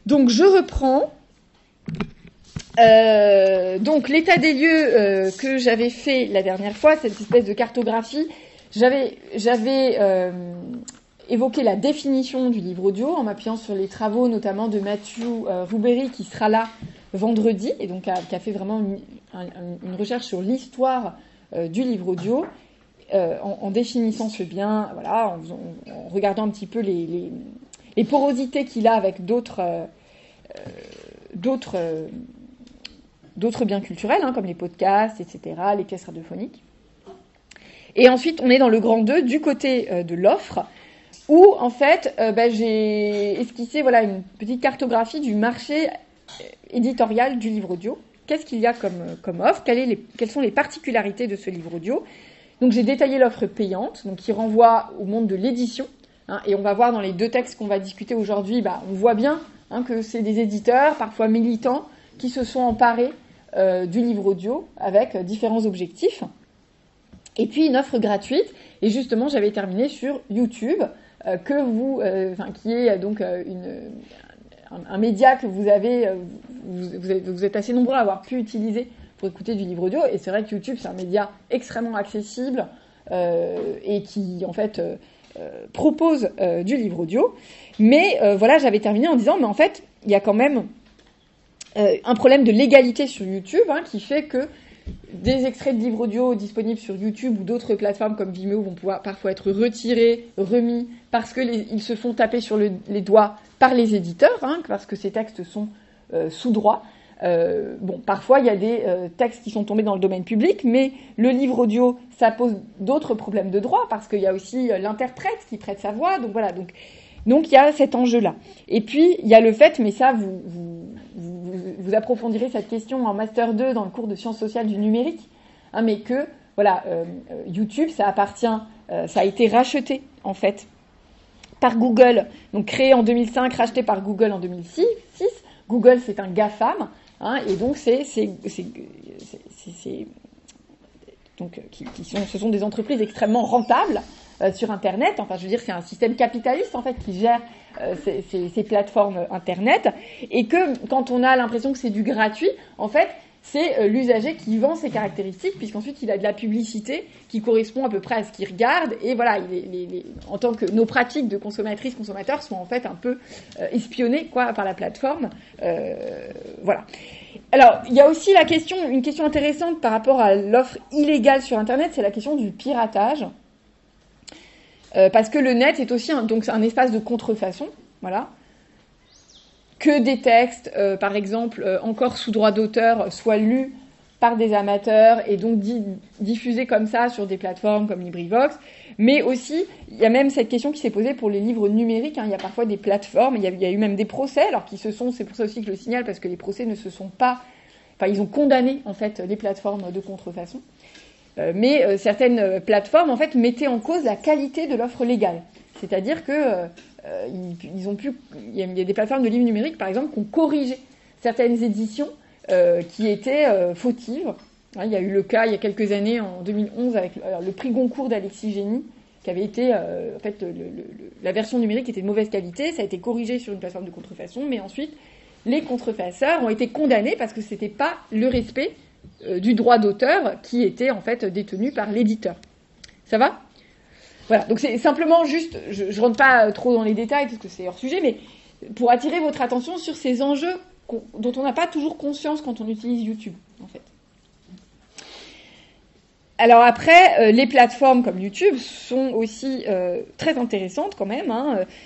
Donc, je reprends. Donc, l'état des lieux que j'avais fait la dernière fois, cette espèce de cartographie, j'avais évoqué la définition du livre audio en m'appuyant sur les travaux notamment de Mathieu Roubery qui sera là vendredi et donc qui a fait vraiment une recherche sur l'histoire du livre audio en définissant ce bien, voilà, en regardant un petit peu les porosités qu'il a avec d'autres biens culturels, hein, comme les podcasts, etc., les pièces radiophoniques. Et ensuite, on est dans le grand 2, du côté de l'offre, où, en fait, j'ai esquissé une petite cartographie du marché éditorial du livre audio. Qu'est-ce qu'il y a comme offre ? Quelles sont les particularités de ce livre audio ? Donc, j'ai détaillé l'offre payante, donc qui renvoie au monde de l'édition. Hein, et on va voir dans les 2 textes qu'on va discuter aujourd'hui, on voit bien que c'est des éditeurs, parfois militants, qui se sont emparés du livre audio avec différents objectifs. Et puis une offre gratuite. Et justement, j'avais terminé sur YouTube, qui est donc un média que vous êtes assez nombreux à avoir pu utiliser pour écouter du livre audio. Et c'est vrai que YouTube, c'est un média extrêmement accessible et qui, en fait, propose du livre audio. Mais j'avais terminé en disant, mais en fait, il y a quand même un problème de légalité sur YouTube qui fait que des extraits de livres audio disponibles sur YouTube ou d'autres plateformes comme Vimeo vont pouvoir parfois être retirés, remis, parce qu'ils se font taper sur les doigts par les éditeurs, parce que ces textes sont sous droit. Parfois il y a des textes qui sont tombés dans le domaine public, mais le livre audio, ça pose d'autres problèmes de droit, parce qu'il y a aussi l'interprète qui prête sa voix, donc voilà. Donc il y a cet enjeu-là. Et puis il y a le fait, mais ça vous approfondirez cette question en Master 2 dans le cours de sciences sociales du numérique, mais que YouTube, ça a été racheté en fait par Google, donc créé en 2005, racheté par Google en 2006. Google, c'est un GAFAM, et donc ce sont des entreprises extrêmement rentables sur Internet. Enfin, je veux dire, c'est un système capitaliste en fait qui gère ces plateformes Internet, et que quand on a l'impression que c'est du gratuit, en fait, c'est l'usager qui vend ses caractéristiques, puisqu'ensuite il a de la publicité qui correspond à peu près à ce qu'il regarde, et voilà, en tant que nos pratiques de consommatrices, consommateurs sont en fait un peu espionnées par la plateforme. Voilà. Alors, il y a aussi une question intéressante par rapport à l'offre illégale sur Internet, c'est la question du piratage. Parce que le net est aussi un espace de contrefaçon, voilà, que des textes, par exemple, encore sous droit d'auteur, soient lus par des amateurs et donc diffusés comme ça sur des plateformes comme LibriVox. Mais aussi, il y a même cette question qui s'est posée pour les livres numériques. Il y a parfois des plateformes, il y a eu même des procès, alors c'est pour ça aussi que je le signale, parce que les procès ne se sont pas... Enfin, ils ont condamné, en fait, les plateformes de contrefaçon. Mais certaines plateformes, en fait, mettaient en cause la qualité de l'offre légale. C'est-à-dire que il y a des plateformes de livres numériques, par exemple, qui ont corrigé certaines éditions qui étaient fautives. Il y a eu le cas, il y a quelques années, en 2011, avec le prix Goncourt d'Alexis Génie, qui avait été... en fait, la version numérique était de mauvaise qualité, ça a été corrigé sur une plateforme de contrefaçon, mais ensuite, les contrefaçeurs ont été condamnés parce que c'était pas le respect du droit d'auteur qui était en fait détenu par l'éditeur. Ça va ? Voilà, donc c'est simplement juste, je rentre pas trop dans les détails parce que c'est hors sujet, mais pour attirer votre attention sur ces enjeux dont on n'a pas toujours conscience quand on utilise YouTube, en fait. Alors après, les plateformes comme YouTube sont aussi très intéressantes quand même,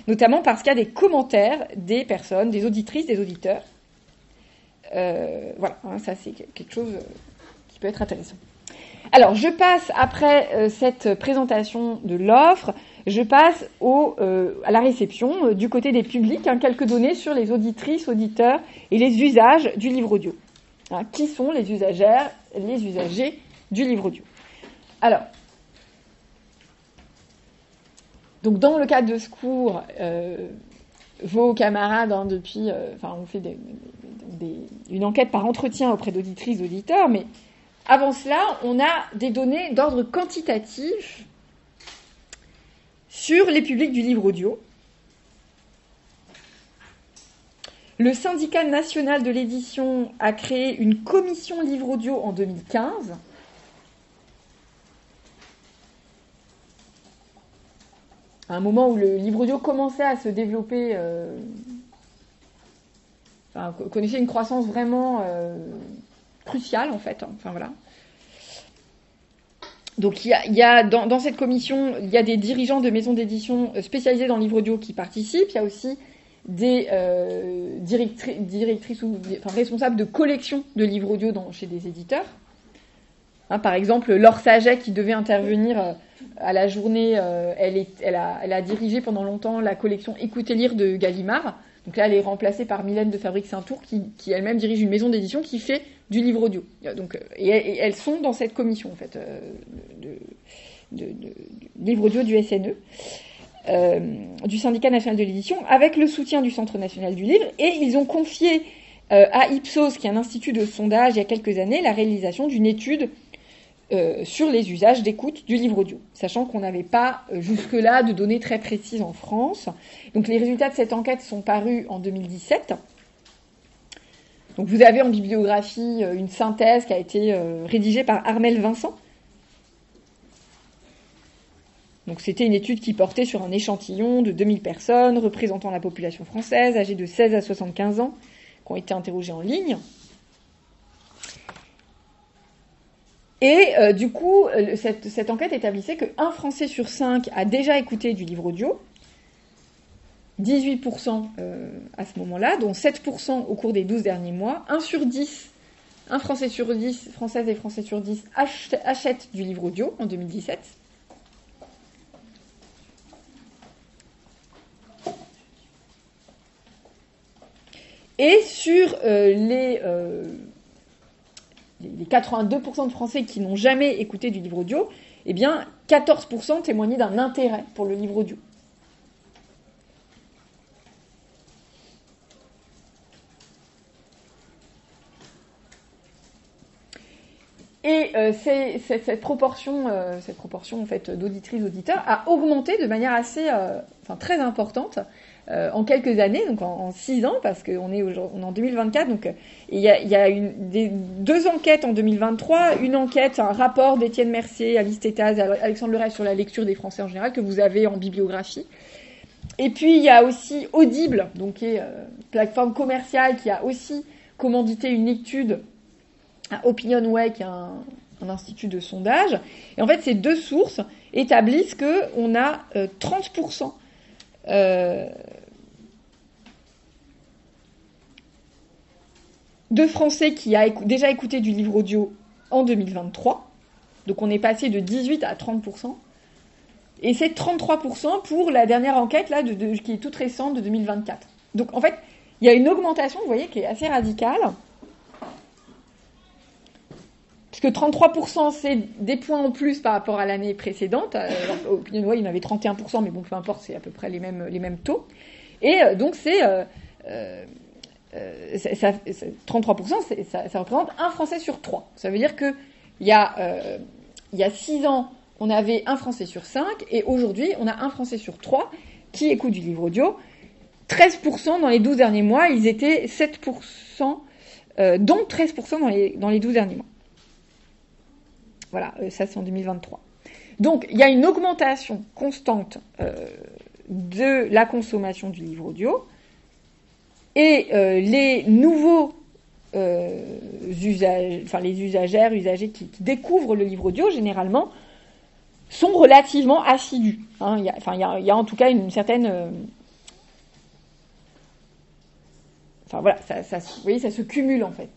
notamment parce qu'il y a des commentaires des personnes, des auditrices, des auditeurs. Voilà, ça c'est quelque chose qui peut être intéressant. Alors, je passe après cette présentation de l'offre, je passe à la réception du côté des publics, quelques données sur les auditrices, auditeurs et les usages du livre audio. Qui sont les usagères, les usagers du livre audio ? Alors, donc dans le cadre de ce cours, vos camarades, depuis, on fait une enquête par entretien auprès d'auditrices, d'auditeurs, mais avant cela, on a des données d'ordre quantitatif sur les publics du livre audio. Le syndicat national de l'édition a créé une commission livre audio en 2015. À un moment où le livre audio commençait à se développer, connaissait une croissance vraiment cruciale en fait. Enfin voilà. Donc il y a dans cette commission, il y a des dirigeants de maisons d'édition spécialisées dans le livre audio qui participent. Il y a aussi des directrices ou responsables de collection de livres audio chez des éditeurs. Par exemple, Laure Saget, qui devait intervenir à la journée, elle a dirigé pendant longtemps la collection Écoutez lire de Gallimard. Donc là, elle est remplacée par Mylène de Fabrique-Saint-Tour, qui elle-même dirige une maison d'édition qui fait du livre audio. Donc, et elles sont dans cette commission, en fait, de livre audio du SNE, du syndicat national de l'édition, avec le soutien du Centre national du livre. Et ils ont confié à Ipsos, qui est un institut de sondage, il y a quelques années, la réalisation d'une étude sur les usages d'écoute du livre audio, sachant qu'on n'avait pas jusque-là de données très précises en France. Donc les résultats de cette enquête sont parus en 2017. Donc vous avez en bibliographie une synthèse qui a été rédigée par Armelle Vincent. Donc c'était une étude qui portait sur un échantillon de 2000 personnes représentant la population française âgée de 16 à 75 ans qui ont été interrogées en ligne. Et du coup, cette enquête établissait qu'un Français sur 5 a déjà écouté du livre audio, 18% à ce moment-là, dont 7% au cours des 12 derniers mois. Un Français sur 10, Françaises et Français sur 10 achètent du livre audio en 2017. Et sur les 82% de Français qui n'ont jamais écouté du livre audio, eh bien, 14% témoignaient d'un intérêt pour le livre audio. Et cette proportion en fait d'auditrices d'auditeur a augmenté de manière assez, très importante en quelques années, donc en 6 ans, parce qu'on est en 2024. Donc il y a deux enquêtes en 2023, une enquête, un rapport d'Étienne Mercier, Alice Tétaz et Alexandre Lerèche sur la lecture des Français en général que vous avez en bibliographie. Et puis il y a aussi Audible, donc qui est une plateforme commerciale qui a aussi commandité une étude à Opinionway, qui est un institut de sondage. Et en fait, ces deux sources établissent qu'on a 30% de Français qui a déjà écouté du livre audio en 2023. Donc on est passé de 18 à 30%. Et c'est 33% pour la dernière enquête là, qui est toute récente, de 2024. Donc en fait, il y a une augmentation, vous voyez, qui est assez radicale. Parce que 33%, c'est des points en plus par rapport à l'année précédente. Alors, Opinionway, il y en avait 31%, mais bon, peu importe, c'est à peu près les mêmes taux. Et donc, 33%, ça représente un Français sur 3. Ça veut dire qu'il y a 6 ans, on avait un Français sur 5, et aujourd'hui, on a un Français sur 3 qui écoute du livre audio. 13% dans les 12 derniers mois, ils étaient 7%, dont 13% dans les 12 derniers mois. Voilà, ça c'est en 2023. Donc, il y a une augmentation constante de la consommation du livre audio. Et les nouveaux usagers qui découvrent le livre audio, généralement, sont relativement assidus. Il y a en tout cas une certaine... vous voyez, ça se cumule en fait.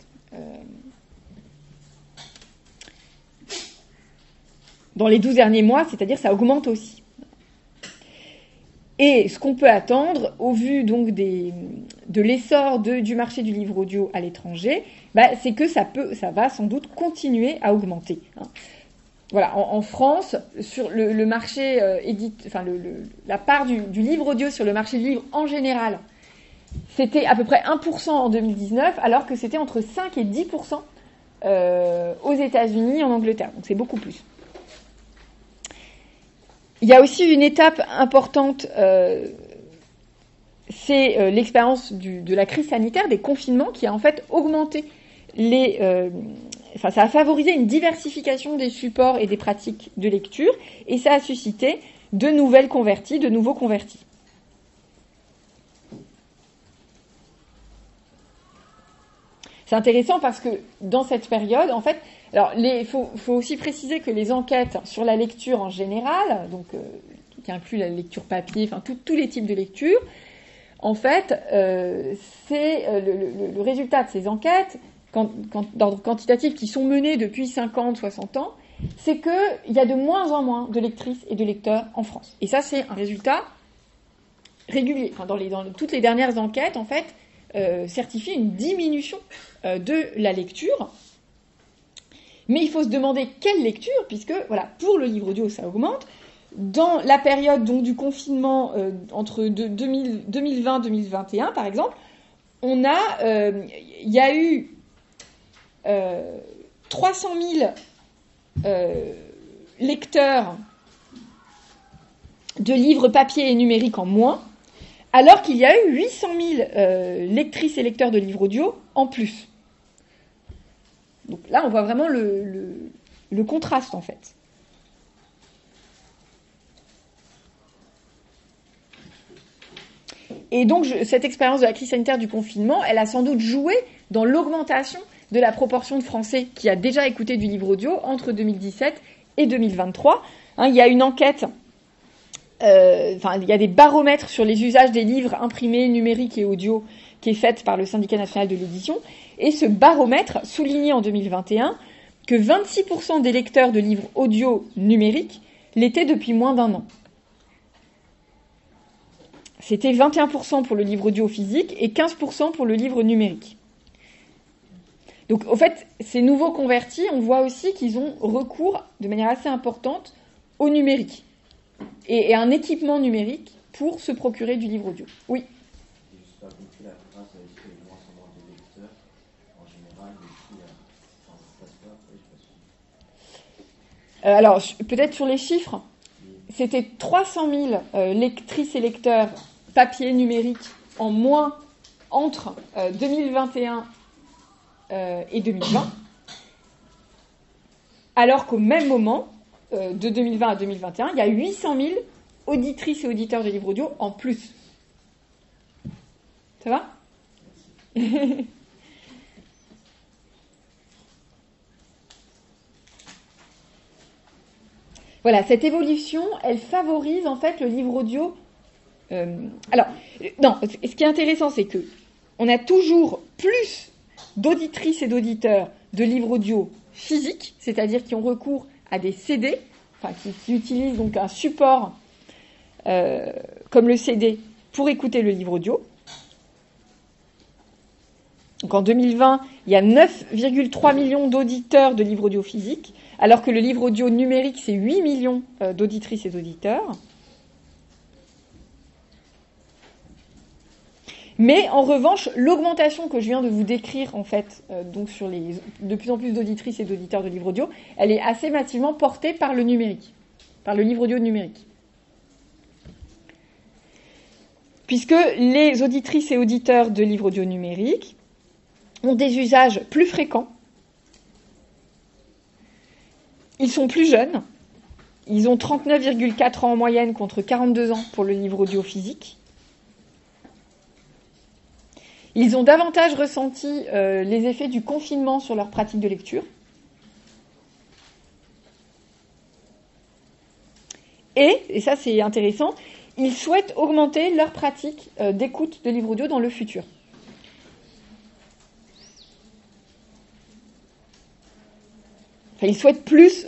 Dans les 12 derniers mois, c'est-à-dire ça augmente aussi. Et ce qu'on peut attendre, au vu donc de l'essor du marché du livre audio à l'étranger, c'est que ça va sans doute continuer à augmenter. Voilà, en France, sur le marché la part du livre audio sur le marché du livre en général, c'était à peu près 1% en 2019, alors que c'était entre 5 et 10% aux États-Unis, en Angleterre. Donc c'est beaucoup plus. Il y a aussi une étape importante, c'est l'expérience de la crise sanitaire, des confinements, qui a en fait augmenté ça a favorisé une diversification des supports et des pratiques de lecture, et ça a suscité de nouveaux convertis. C'est intéressant parce que dans cette période, en fait, alors faut aussi préciser que les enquêtes sur la lecture en général, donc qui inclut la lecture papier, enfin tous les types de lecture, en fait, c'est le résultat de ces enquêtes d'ordre quantitatif qui sont menées depuis 50, 60 ans, c'est qu'il y a de moins en moins de lectrices et de lecteurs en France. Et ça, c'est un résultat régulier. Enfin, dans toutes les dernières enquêtes, en fait, certifient une diminution de la lecture. Mais il faut se demander quelle lecture, puisque, voilà, pour le livre audio, ça augmente. Dans la période donc, du confinement entre 2020-2021, par exemple, il y a eu 300 000 lecteurs de livres papier et numériques en moins, alors qu'il y a eu 800 000 lectrices et lecteurs de livres audio en plus. Donc là, on voit vraiment le contraste, en fait. Et donc, cette expérience de la crise sanitaire du confinement, elle a sans doute joué dans l'augmentation de la proportion de Français qui a déjà écouté du livre audio entre 2017 et 2023. Il y a une enquête, il y a des baromètres sur les usages des livres imprimés, numériques et audio qui est faite par le Syndicat national de l'édition. Et ce baromètre soulignait en 2021 que 26% des lecteurs de livres audio numériques l'étaient depuis moins d'un an. C'était 21% pour le livre audio physique et 15% pour le livre numérique. Donc, au fait, ces nouveaux convertis, on voit aussi qu'ils ont recours de manière assez importante au numérique et un équipement numérique pour se procurer du livre audio. Oui. Alors, peut-être sur les chiffres, c'était 300 000 lectrices et lecteurs papier numérique en moins entre 2021 et 2020, alors qu'au même moment, de 2020 à 2021, il y a 800 000 auditrices et auditeurs de livres audio en plus. Ça va ? Voilà, cette évolution, elle favorise en fait le livre audio. Ce qui est intéressant, c'est que on a toujours plus d'auditrices et d'auditeurs de livres audio physiques, c'est-à-dire qui ont recours à des CD, enfin qui utilisent donc un support comme le CD pour écouter le livre audio. Donc en 2020, il y a 9,3 millions d'auditeurs de livres audio physiques, alors que le livre audio numérique, c'est 8 millions d'auditrices et d'auditeurs. Mais en revanche, l'augmentation que je viens de vous décrire, en fait, donc sur de plus en plus d'auditrices et d'auditeurs de livres audio, elle est assez massivement portée par le numérique, par le livre audio numérique. Puisque les auditrices et auditeurs de livres audio numériques ont des usages plus fréquents, ils sont plus jeunes, ils ont 39,4 ans en moyenne contre 42 ans pour le livre audio physique. Ils ont davantage ressenti les effets du confinement sur leur pratique de lecture. Et ça c'est intéressant, ils souhaitent augmenter leur pratique d'écoute de livres audio dans le futur. Ils souhaitent plus,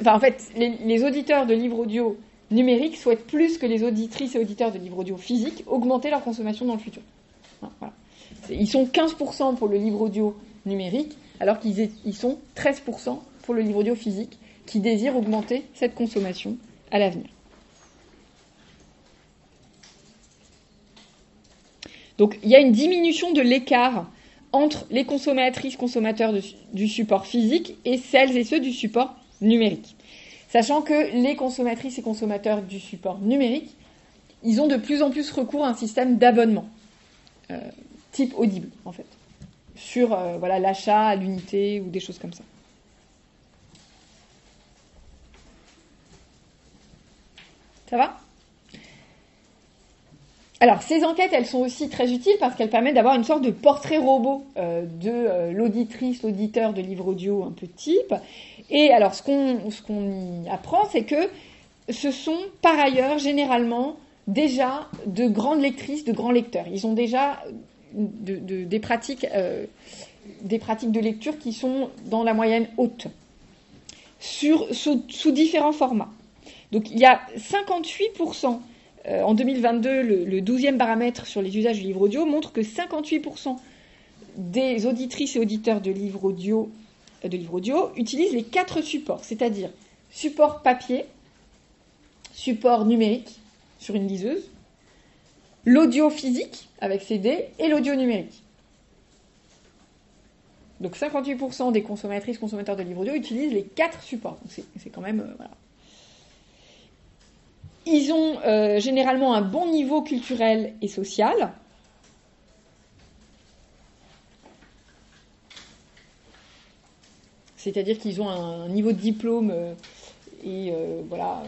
les auditeurs de livres audio numériques souhaitent plus que les auditrices et auditeurs de livres audio physiques augmenter leur consommation dans le futur. Voilà. Ils sont 15% pour le livre audio numérique, alors qu'ils sont 13% pour le livre audio physique, qui désirent augmenter cette consommation à l'avenir. Donc, il y a une diminution de l'écart entre les consommatrices, consommateurs du support physique et celles et ceux du support numérique. Sachant que les consommatrices et consommateurs du support numérique, ils ont de plus en plus recours à un système d'abonnement. type Audible, en fait, sur voilà, l'achat à l'unité ou des choses comme ça. Ça va ? Alors, ces enquêtes, elles sont aussi très utiles parce qu'elles permettent d'avoir une sorte de portrait robot de l'auditrice, l'auditeur de livres audio un peu type. Et alors, ce qu'on y apprend, c'est que ce sont par ailleurs généralement déjà de grandes lectrices, de grands lecteurs. Ils ont déjà des pratiques de lecture qui sont dans la moyenne haute, sous différents formats. Donc, il y a 58%. En 2022, le 12e baromètre sur les usages du livre audio montre que 58% des auditrices et auditeurs de livres audio utilisent les 4 supports, c'est-à-dire support papier, support numérique sur une liseuse, l'audio physique avec CD et l'audio numérique. Donc 58% des consommatrices, consommateurs de livres audio utilisent les 4 supports. Donc c'est quand même... voilà. Ils ont généralement un bon niveau culturel et social. C'est-à-dire qu'ils ont un niveau de diplôme et voilà,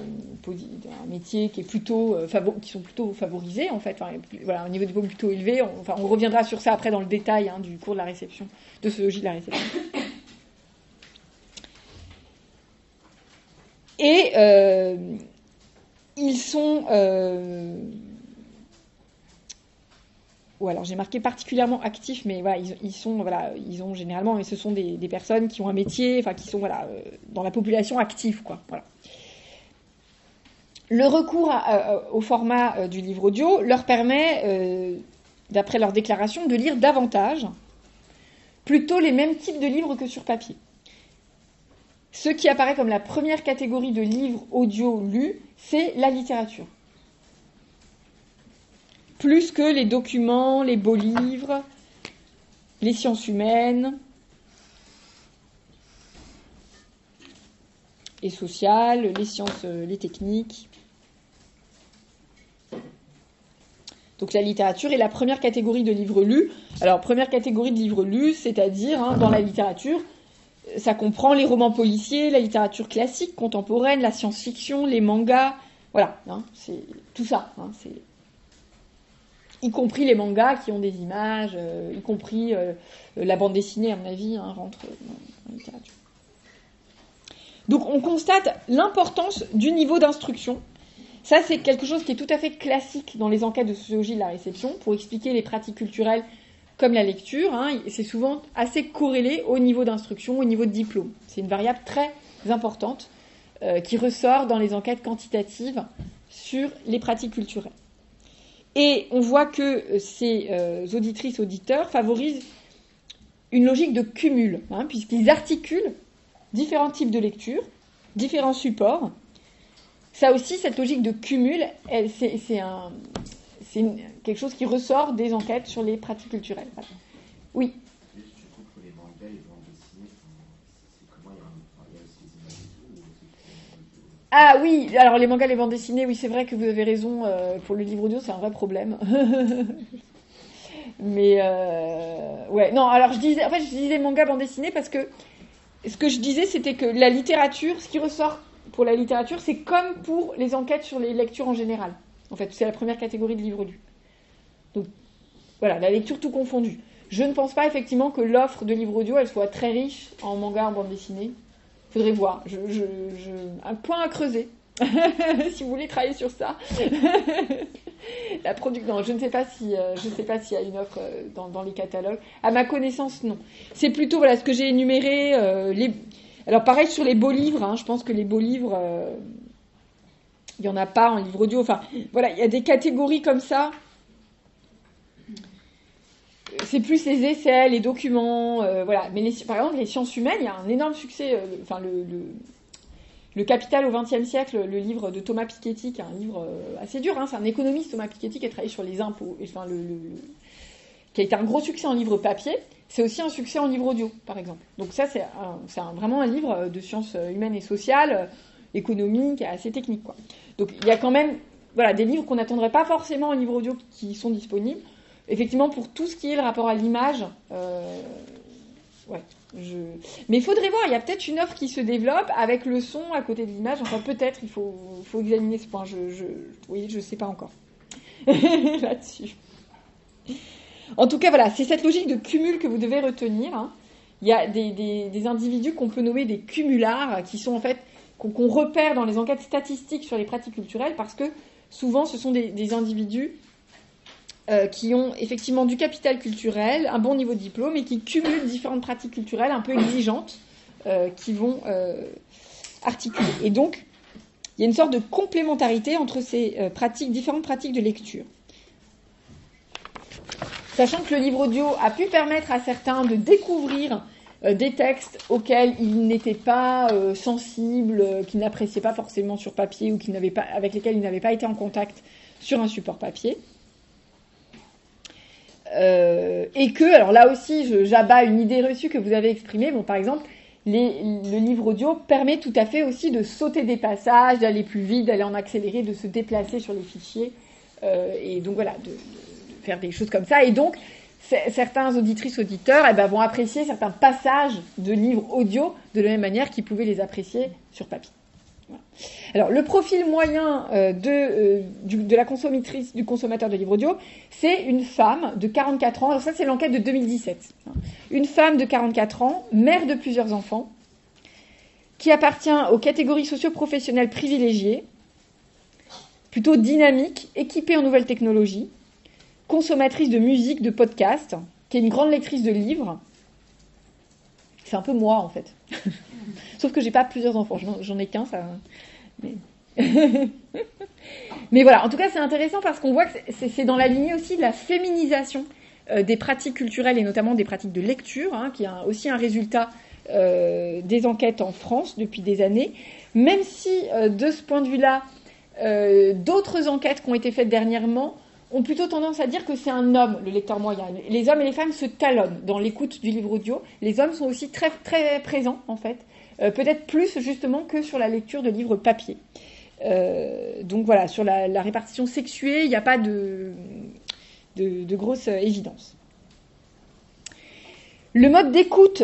un métier qui est plutôt qui sont plutôt favorisés en fait. Enfin, voilà, un niveau de diplôme plutôt élevé. On reviendra sur ça après dans le détail du cours de la réception, de sociologie de la réception. Et ils sont... alors j'ai marqué particulièrement actifs, mais voilà, ils ont généralement, mais ce sont des personnes qui ont un métier, enfin qui sont dans la population active, quoi. Voilà. Le recours au format du livre audio leur permet, d'après leur déclaration, de lire davantage, plutôt les mêmes types de livres que sur papier. Ce qui apparaît comme la première catégorie de livres audio lus, c'est la littérature. Plus que les documents, les beaux livres, les sciences humaines et sociales, les sciences, les techniques. Donc la littérature est la première catégorie de livres lus. Alors, première catégorie de livres lus, c'est-à-dire, dans la littérature, ça comprend les romans policiers, la littérature classique, contemporaine, la science-fiction, les mangas, voilà, c'est tout ça. C'est y compris les mangas qui ont des images, y compris la bande dessinée, à mon avis, rentre dans la littérature. Donc on constate l'importance du niveau d'instruction. Ça, c'est quelque chose qui est tout à fait classique dans les enquêtes de sociologie de la réception pour expliquer les pratiques culturelles comme la lecture, c'est souvent assez corrélé au niveau d'instruction, au niveau de diplôme. C'est une variable très importante qui ressort dans les enquêtes quantitatives sur les pratiques culturelles. Et on voit que ces auditrices, auditeurs favorisent une logique de cumul, puisqu'ils articulent différents types de lecture, différents supports. Ça aussi, cette logique de cumul, c'est quelque chose qui ressort des enquêtes sur les pratiques culturelles. Voilà. Oui. Je trouve que les mangas, les bandes dessinées, c'est comment il y a aussi des images et tout. Ah oui, alors les mangas, les bandes dessinées, oui, c'est vrai que vous avez raison. Pour le livre audio, c'est un vrai problème. Mais ouais, non. Alors je disais manga, bande dessinée parce que ce que je disais, c'était que la littérature, ce qui ressort pour la littérature, c'est comme pour les enquêtes sur les lectures en général. En fait, c'est la première catégorie de livres lus. Donc, voilà, la lecture tout confondu. Je ne pense pas effectivement que l'offre de livres audio, elle soit très riche en manga, en bande dessinée. Faudrait voir. Un point à creuser. Si vous voulez travailler sur ça. Non, je ne sais pas s'il y a une offre dans les catalogues. À ma connaissance, non. C'est plutôt, voilà, ce que j'ai énuméré. Alors, pareil sur les beaux livres. Je pense que les beaux livres, il n'y en a pas en livre audio. Enfin, voilà, il y a des catégories comme ça. C'est plus les essais, les documents, voilà. Mais par exemple, les sciences humaines, il y a un énorme succès. Le Capital au XXe siècle, le livre de Thomas Piketty, qui est un livre assez dur. C'est un économiste, Thomas Piketty, qui a travaillé sur les impôts, qui a été un gros succès en livre papier. C'est aussi un succès en livre audio, par exemple. Donc ça, c'est vraiment un livre de sciences humaines et sociales, économiques, assez technique, quoi. Donc il y a quand même, voilà, des livres qu'on n'attendrait pas forcément en livre audio qui sont disponibles. effectivement, pour tout ce qui est le rapport à l'image, ouais, mais il faudrait voir, il y a peut-être une offre qui se développe avec le son à côté de l'image. Enfin, peut-être, il faut examiner ce point. Oui, je sais pas encore là-dessus. En tout cas, voilà, c'est cette logique de cumul que vous devez retenir. Hein. Il y a des individus qu'on peut nommer des cumulards, qui sont en fait qu'on repère dans les enquêtes statistiques sur les pratiques culturelles, parce que souvent, ce sont des individus qui ont effectivement du capital culturel, un bon niveau de diplôme, et qui cumulent différentes pratiques culturelles un peu exigeantes qui vont articuler. Et donc, il y a une sorte de complémentarité entre ces différentes pratiques de lecture. Sachant que le livre audio a pu permettre à certains de découvrir des textes auxquels ils n'étaient pas sensibles, qu'ils n'appréciaient pas forcément sur papier ou avec lesquels ils n'avaient pas été en contact sur un support papier. Et que, alors là aussi, j'abats une idée reçue que vous avez exprimée. Bon, par exemple, le livre audio permet tout à fait aussi de sauter des passages, d'aller plus vite, d'aller en accéléré, de se déplacer sur les fichiers, et donc voilà, de faire des choses comme ça. Et donc, certains auditrices, auditeurs, vont apprécier certains passages de livres audio de la même manière qu'ils pouvaient les apprécier sur papier. Voilà. Alors, le profil moyen de la consommatrice, du consommateur de livres audio, c'est une femme de 44 ans. Alors ça, c'est l'enquête de 2017. Une femme de 44 ans, mère de plusieurs enfants, qui appartient aux catégories socio-professionnelles privilégiées, plutôt dynamique, équipée en nouvelles technologies, consommatrice de musique, de podcasts, qui est une grande lectrice de livres. C'est un peu moi, en fait. Sauf que j'ai pas plusieurs enfants, j'en ai qu'un, ça. Mais voilà, en tout cas, c'est intéressant parce qu'on voit que c'est dans la lignée aussi de la féminisation des pratiques culturelles et notamment des pratiques de lecture, hein, qui est aussi un résultat des enquêtes en France depuis des années. Même si, de ce point de vue-là, d'autres enquêtes qui ont été faites dernièrement ont plutôt tendance à dire que c'est un homme, le lecteur moyen. Les hommes et les femmes se talonnent dans l'écoute du livre audio. Les hommes sont aussi très, très présents, en fait. Peut-être plus, justement, que sur la lecture de livres papier. Donc voilà, sur la répartition sexuée, il n'y a pas de grosse évidence. Le mode d'écoute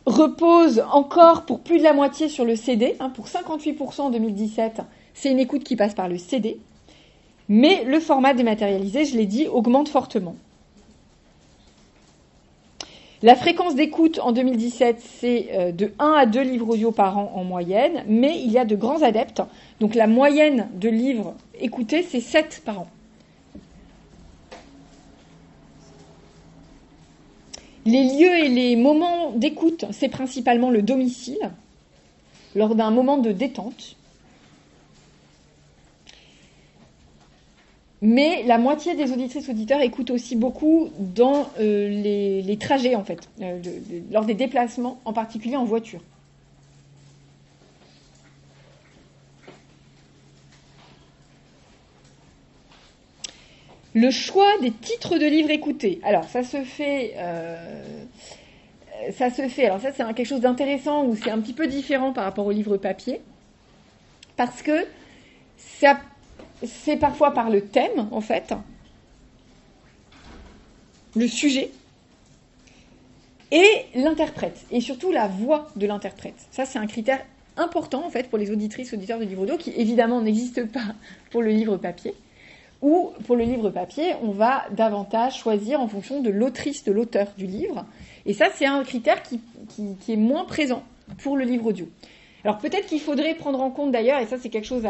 repose encore pour plus de la moitié sur le CD. Hein, pour 58% en 2017, c'est une écoute qui passe par le CD. Mais le format dématérialisé, je l'ai dit, augmente fortement. La fréquence d'écoute en 2017, c'est de 1 à 2 livres audio par an en moyenne, mais il y a de grands adeptes. Donc la moyenne de livres écoutés, c'est 7 par an. Les lieux et les moments d'écoute, c'est principalement le domicile, lors d'un moment de détente. Mais la moitié des auditrices auditeurs écoutent aussi beaucoup dans les trajets, en fait, lors des déplacements, en particulier en voiture. Le choix des titres de livres écoutés. Alors, ça se fait. Alors ça, c'est quelque chose d'intéressant où c'est un petit peu différent par rapport au livre papier, parce que c'est parfois par le thème, en fait, le sujet, et l'interprète, et surtout la voix de l'interprète. Ça, c'est un critère important, en fait, pour les auditrices, auditeurs de livres audio, qui, évidemment, n'existe pas pour le livre papier, ou, pour le livre papier, on va davantage choisir en fonction de l'autrice, de l'auteur du livre, et ça, c'est un critère qui est moins présent pour le livre audio. Alors peut-être qu'il faudrait prendre en compte d'ailleurs, et ça c'est quelque chose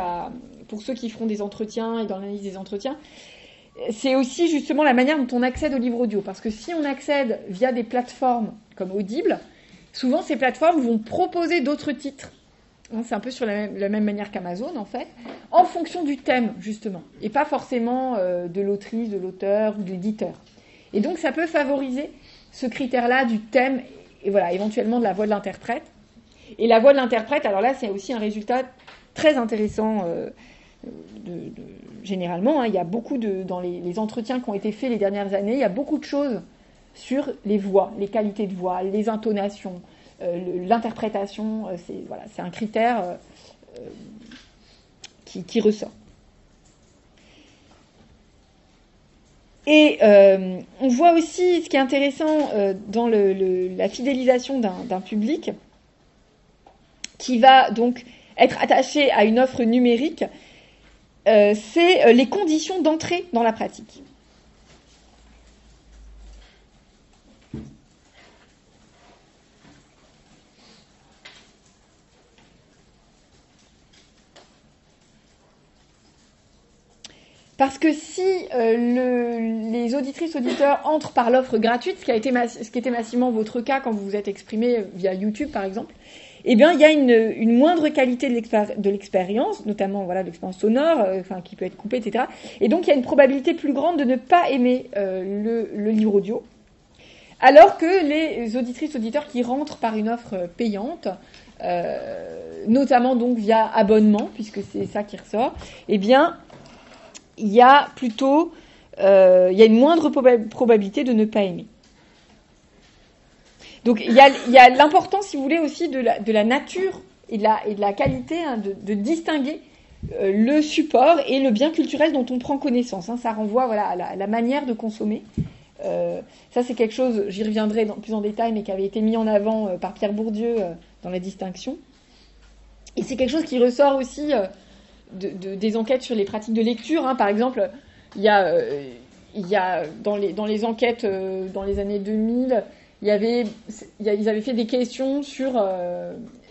pour ceux qui feront des entretiens et dans l'analyse des entretiens, c'est aussi justement la manière dont on accède au livre audio. Parce que si on accède via des plateformes comme Audible, souvent ces plateformes vont proposer d'autres titres. C'est un peu sur la même manière qu'Amazon en fait, en fonction du thème justement, et pas forcément de l'autrice, de l'auteur ou de l'éditeur. Et donc ça peut favoriser ce critère-là du thème, et voilà, éventuellement de la voix de l'interprète. Et la voix de l'interprète, alors là, c'est aussi un résultat très intéressant généralement. Hein, il y a beaucoup dans les entretiens qui ont été faits les dernières années, il y a beaucoup de choses sur les voix, les qualités de voix, les intonations, l'interprétation. C'est un critère qui ressort. Et on voit aussi ce qui est intéressant dans la fidélisation d'un public qui va donc être attaché à une offre numérique, c'est les conditions d'entrée dans la pratique. Parce que si les auditrices, auditeurs entrent par l'offre gratuite, ce qui était massivement votre cas quand vous vous êtes exprimé via YouTube par exemple, eh bien il y a une moindre qualité de l'expérience, notamment voilà l'expérience sonore, qui peut être coupée, etc. Et donc il y a une probabilité plus grande de ne pas aimer le livre audio, alors que les auditrices, auditeurs qui rentrent par une offre payante, notamment donc via abonnement, puisque c'est ça qui ressort, eh bien il y a plutôt il y a une moindre probabilité de ne pas aimer. Donc il y a l'importance, si vous voulez, aussi de la nature et de la qualité, hein, de distinguer le support et le bien culturel dont on prend connaissance. Hein. Ça renvoie voilà, à la manière de consommer. Ça c'est quelque chose, j'y reviendrai plus en détail, mais qui avait été mis en avant par Pierre Bourdieu dans la distinction. Et c'est quelque chose qui ressort aussi des enquêtes sur les pratiques de lecture. Hein. Par exemple, il y a dans les enquêtes dans les années 2000, ils avaient fait des questions sur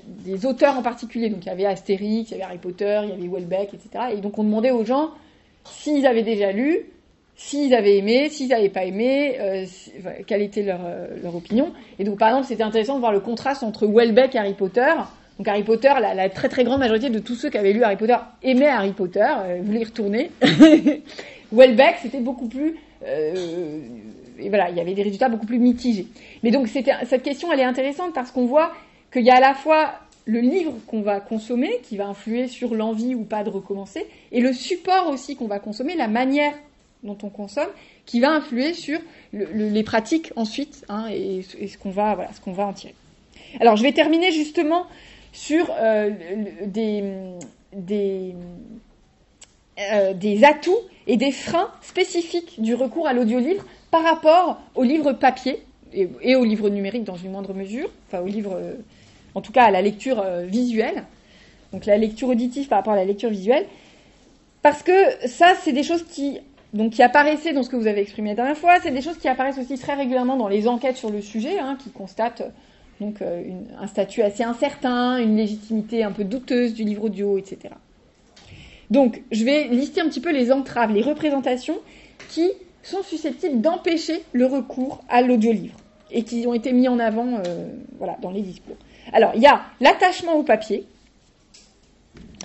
des auteurs en particulier. Donc il y avait Astérix, il y avait Harry Potter, il y avait Houellebecq, etc. Et donc on demandait aux gens s'ils avaient déjà lu, s'ils avaient aimé, s'ils n'avaient pas aimé, quelle était leur opinion. Et donc par exemple, c'était intéressant de voir le contraste entre Houellebecq et Harry Potter. Donc Harry Potter, la très très grande majorité de tous ceux qui avaient lu Harry Potter aimaient Harry Potter, voulaient y retourner. Welbeck, c'était beaucoup plus... et voilà, il y avait des résultats beaucoup plus mitigés. Mais donc cette question, elle est intéressante parce qu'on voit qu'il y a à la fois le livre qu'on va consommer, qui va influer sur l'envie ou pas de recommencer, et le support aussi qu'on va consommer, la manière dont on consomme, qui va influer sur les pratiques ensuite, hein, et ce qu'on va en tirer. Alors je vais terminer justement sur des atouts et des freins spécifiques du recours à l'audiolivre par rapport au livre papier et au livre numérique dans une moindre mesure, enfin au livre, en tout cas à la lecture visuelle, donc la lecture auditive par rapport à la lecture visuelle, parce que ça c'est des choses qui apparaissaient dans ce que vous avez exprimé la dernière fois, c'est des choses qui apparaissent aussi très régulièrement dans les enquêtes sur le sujet, hein, qui constatent donc un statut assez incertain, une légitimité un peu douteuse du livre audio, etc. Donc, je vais lister un petit peu les entraves, les représentations qui sont susceptibles d'empêcher le recours à l'audiolivre et qui ont été mis en avant dans les discours. Alors, il y a l'attachement au papier,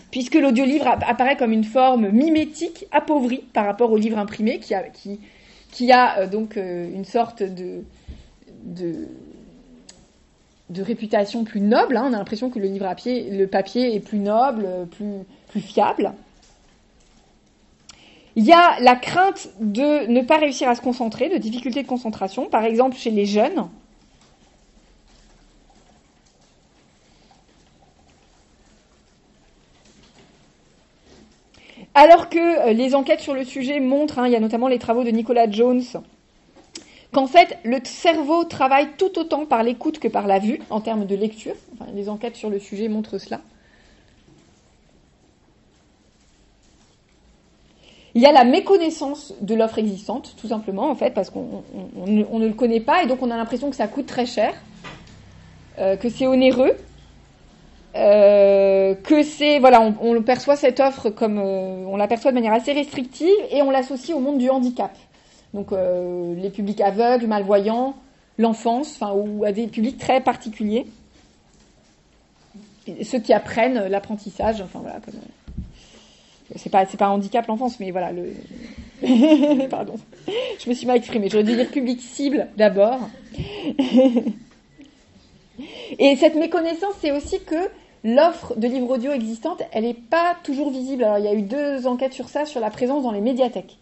puisque l'audiolivre apparaît comme une forme mimétique, appauvrie par rapport au livre imprimé, qui a donc une sorte de réputation plus noble. Hein. On a l'impression que le papier est plus noble, plus fiable. Il y a la crainte de ne pas réussir à se concentrer, de difficultés de concentration, par exemple chez les jeunes. Alors que les enquêtes sur le sujet montrent, hein, il y a notamment les travaux de Nicolas Jones, qu'en fait, le cerveau travaille tout autant par l'écoute que par la vue, en termes de lecture. Enfin, les enquêtes sur le sujet montrent cela. Il y a la méconnaissance de l'offre existante, tout simplement, en fait, parce qu'on ne le connaît pas, et donc on a l'impression que ça coûte très cher, que c'est onéreux, que c'est... Voilà, on perçoit cette offre comme... on l'aperçoit de manière assez restrictive, et on l'associe au monde du handicap. Donc les publics aveugles, malvoyants, l'enfance, enfin, ou à des publics très particuliers. Et ceux qui apprennent l'apprentissage, enfin voilà, comme... C'est pas un handicap l'enfance, mais voilà, pardon, je me suis mal exprimée. J'aurais dû dire public cible d'abord. Et cette méconnaissance, c'est aussi que l'offre de livres audio existante, elle n'est pas toujours visible. Alors il y a eu 2 enquêtes sur ça, sur la présence dans les médiathèques.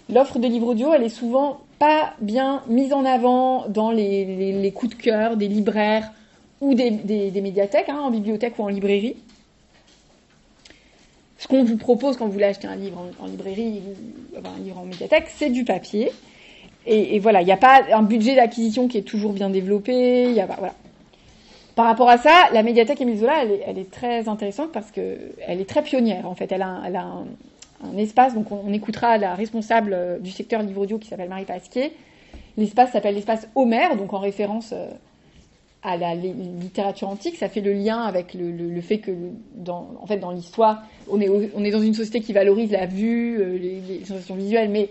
L'offre de livres audio, elle est souvent pas bien mise en avant dans les coups de cœur des libraires ou des médiathèques, hein, en bibliothèque ou en librairie. ce qu'on vous propose quand vous voulez acheter un livre en librairie ou un livre en médiathèque, c'est du papier. Et voilà, il n'y a pas un budget d'acquisition qui est toujours bien développé. Il y a pas, voilà. Par rapport à ça, la médiathèque Émile Zola, elle est très intéressante parce que elle est très pionnière. En fait, elle a un espace. Donc, on écoutera la responsable du secteur livre audio qui s'appelle Marie Pasquier. L'espace s'appelle l'espace Homère, donc en référence à la littérature antique. Ça fait le lien avec le fait que dans l'histoire, on est dans une société qui valorise la vue, les sensations visuelles, mais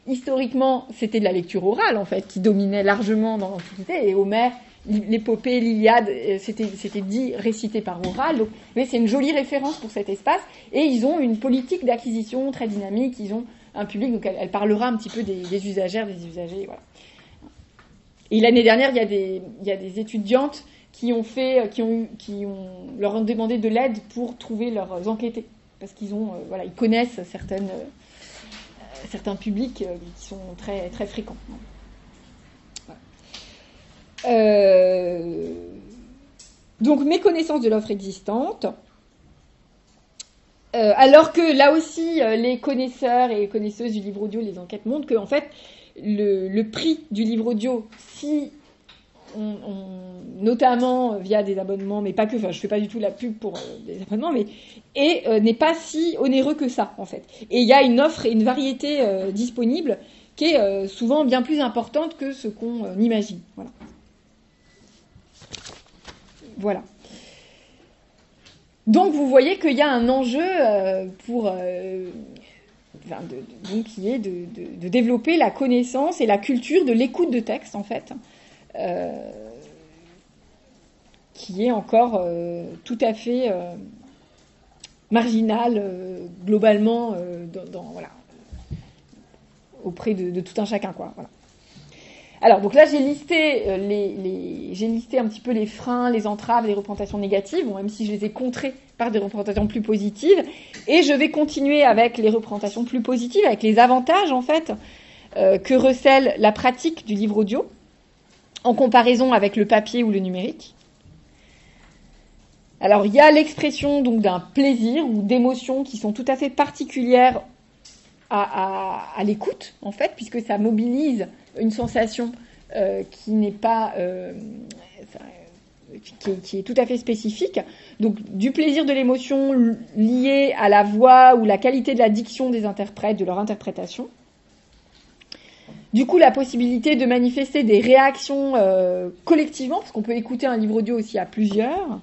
historiquement, c'était de la lecture orale, en fait, qui dominait largement dans l'Antiquité. Et Homère, l'épopée, l'Iliade, c'était dit, récité par oral. Donc, mais c'est une jolie référence pour cet espace. Et ils ont une politique d'acquisition très dynamique. Ils ont un public, donc elle parlera un petit peu des usagères, des usagers, voilà. Et l'année dernière, il y a des étudiantes qui leur ont demandé de l'aide pour trouver leurs enquêtés. Parce qu'ils ils connaissent certains publics qui sont très, très fréquents. Donc, méconnaissance de l'offre existante. Alors que là aussi, les connaisseurs et les connaisseuses du livre audio, les enquêtes montrent qu'en fait, le prix du livre audio, si notamment via des abonnements, mais pas que, enfin je fais pas du tout la pub pour des abonnements, mais n'est pas si onéreux que ça en fait. Et il y a une offre et une variété disponible qui est souvent bien plus importante que ce qu'on imagine. Voilà. Donc vous voyez qu'il y a un enjeu qui est de développer la connaissance et la culture de l'écoute de texte, en fait, qui est encore tout à fait marginal globalement auprès de tout un chacun, quoi. Voilà. Alors, donc là, j'ai listé un petit peu les freins, les entraves, les représentations négatives, bon, même si je les ai contrées par des représentations plus positives. Et je vais continuer avec les représentations plus positives, avec les avantages, en fait, que recèle la pratique du livre audio, en comparaison avec le papier ou le numérique. Alors, il y a l'expression donc d'un plaisir ou d'émotions qui sont tout à fait particulières à l'écoute, en fait, puisque ça mobilise une sensation qui n'est pas... qui est tout à fait spécifique. Donc, du plaisir de l'émotion lié à la voix ou la qualité de la diction des interprètes, de leur interprétation. Du coup, la possibilité de manifester des réactions collectivement, parce qu'on peut écouter un livre audio aussi à plusieurs,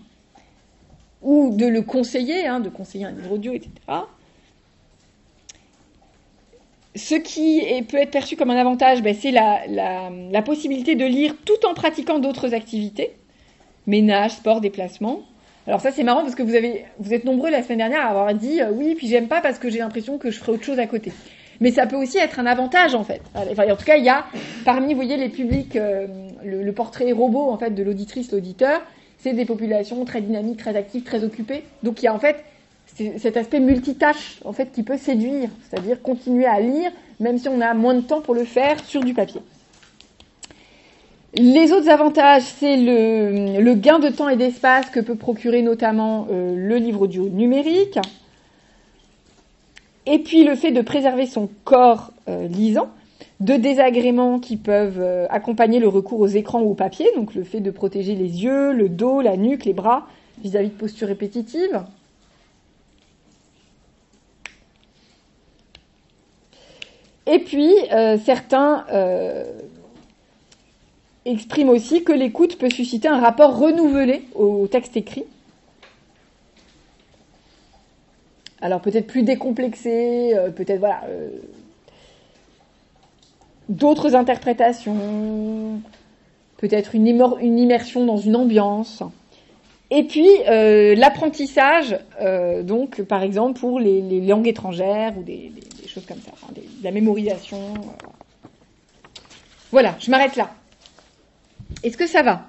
ou de le conseiller, de conseiller un livre audio, etc. Ce qui peut être perçu comme un avantage, c'est la possibilité de lire tout en pratiquant d'autres activités. Ménage, sport, déplacement. Alors ça, c'est marrant parce que vous êtes nombreux la semaine dernière à avoir dit oui, puis j'aime pas parce que j'ai l'impression que je ferai autre chose à côté. Mais ça peut aussi être un avantage, en fait. Enfin, en tout cas, il y a parmi, vous voyez, les publics, le portrait robot, en fait, de l'auditrice, l'auditeur, c'est des populations très dynamiques, très actives, très occupées. Donc, il y a, en fait, cet aspect multitâche, en fait, qui peut séduire. C'est-à-dire continuer à lire, même si on a moins de temps pour le faire sur du papier. Les autres avantages, c'est le gain de temps et d'espace que peut procurer notamment le livre audio numérique. Et puis le fait de préserver son corps lisant, de désagréments qui peuvent accompagner le recours aux écrans ou au papier, donc le fait de protéger les yeux, le dos, la nuque, les bras, vis-à-vis de postures répétitives. Et puis, certains expriment aussi que l'écoute peut susciter un rapport renouvelé au texte écrit. Alors peut-être plus décomplexé, peut-être d'autres interprétations, peut-être une immersion dans une ambiance. Et puis l'apprentissage, donc par exemple pour les langues étrangères ou des choses comme ça, de la mémorisation. Voilà, je m'arrête là. Est-ce que ça va ?